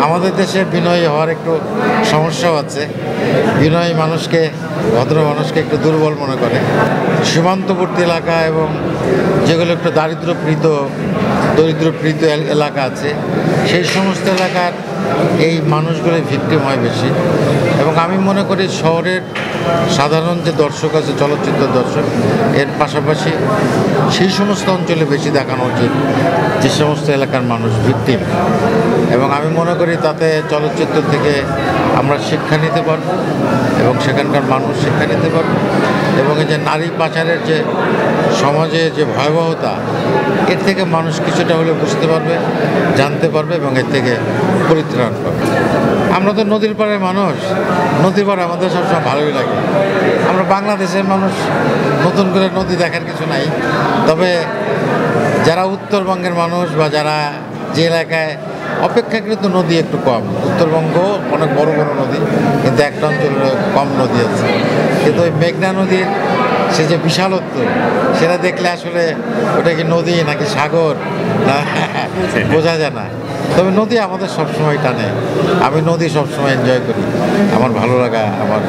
আমাদের দেশে বিনয়ী হওয়ার একটু সমস্যাও আছে। বিনয়ী মানুষকে, ভদ্র মানুষকে একটু দুর্বল মনে করে। সীমান্তবর্তী এলাকা এবং যেগুলো একটু দরিদ্রপ্রীত এলাকা আছে, সেই সমস্ত এলাকার এই মানুষগুলো ভিকটিম হয় বেশি। এবং আমি মনে করি শহরের সাধারণ যে দর্শক আছে, চলচ্চিত্র দর্শক, এর পাশাপাশি সেই সমস্ত অঞ্চলে বেশি দেখানো উচিত যে সমস্ত এলাকার মানুষ ভিকটিম। এবং আমি মনে করি তাতে চলচ্চিত্র থেকে আমরা শিক্ষা নিতে পারব এবং সেখানকার মানুষ শিক্ষা নিতে পারব। এবং এই যে নারী পাচারের যে সমাজে যে ভয়াবহতা, এর থেকে মানুষ কিছুটা হলে বুঝতে পারবে, জানতে পারবে এবং এর থেকে পরিত্রাণ পাবে। আমরা তো নদীর পাড়ের মানুষ, নদীর পাড় আমাদের সবসময় ভালোই লাগে। আমরা বাংলাদেশের মানুষ, নতুন করে নদী দেখার কিছু নাই। তবে যারা উত্তরবঙ্গের মানুষ বা যারা যে এলাকায় অপেক্ষাকৃত নদী একটু কম, উত্তরবঙ্গ অনেক বড় বড় নদী, কিন্তু একটা অঞ্চলে কম নদী আছে। কিন্তু ওই মেঘনা নদীর সে যে বিশালত্ব, সেটা দেখলে আসলে ওটা কি নদী নাকি সাগর বোঝা যায় না। তবে নদী আমাদের সবসময় টানে। আমি নদী সবসময় এনজয় করি, আমার ভালো লাগা, আমার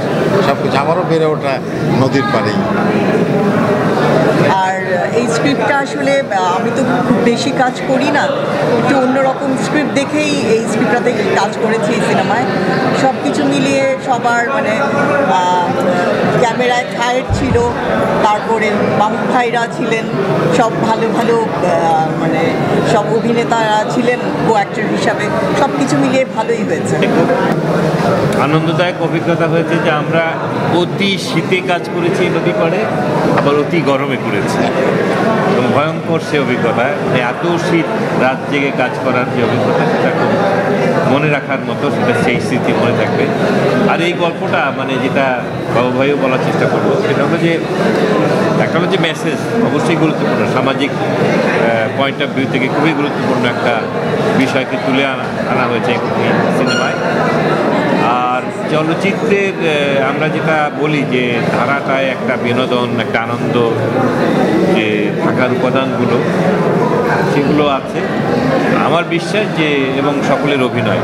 সব কিছু, আমারও বেড়ে ওঠা নদীর পাড়েই। আর এই স্ক্রিপ্টটা আসলে আমি তো খুব বেশি কাজ করি না, একটু অন্যরকম স্ক্রিপ্ট দেখেই এই স্ক্রিপ্টটাতে কাজ করেছি এই সিনেমায়। সব কিছু মিলিয়ে সবার মানে ক্যামেরায় খায়ের ছিল, তারপরে মামুন ভাইরা ছিলেন, সব ভালো ভালো মানে সব অভিনেতারা ছিলেন কো অ্যাক্টর হিসাবে, সব কিছু মিলিয়ে ভালোই হয়েছে। আনন্দদায়ক অভিজ্ঞতা হয়েছে যে আমরা অতি শীতে কাজ করেছি নদী পাড়ে, আবার অতি গরমে করেছি এবং ভয়ঙ্কর সে অভিজ্ঞতা। এত শীত রাত জেগে কাজ করার যে অভিজ্ঞতা, সেটা খুব মনে রাখার মতো, সেটা সেই স্মৃতি মনে থাকবে। আর এই গল্পটা মানে যেটা বাবু ভাইও বলার চেষ্টা করবো, সেটা হলো যে একটা হলো যে মেসেজ অবশ্যই গুরুত্বপূর্ণ, সামাজিক পয়েন্ট অফ ভিউ থেকে খুবই গুরুত্বপূর্ণ একটা বিষয়কে তুলে আনা হয়েছে এই সিনেমায়। আর চলচ্চিত্রের আমরা যেটা বলি যে ধারাটায় একটা বিনোদন, একটা আনন্দ যে থাকার উপাদানগুলো, সেগুলো আছে আমার বিশ্বাস যে, এবং সকলের অভিনয়।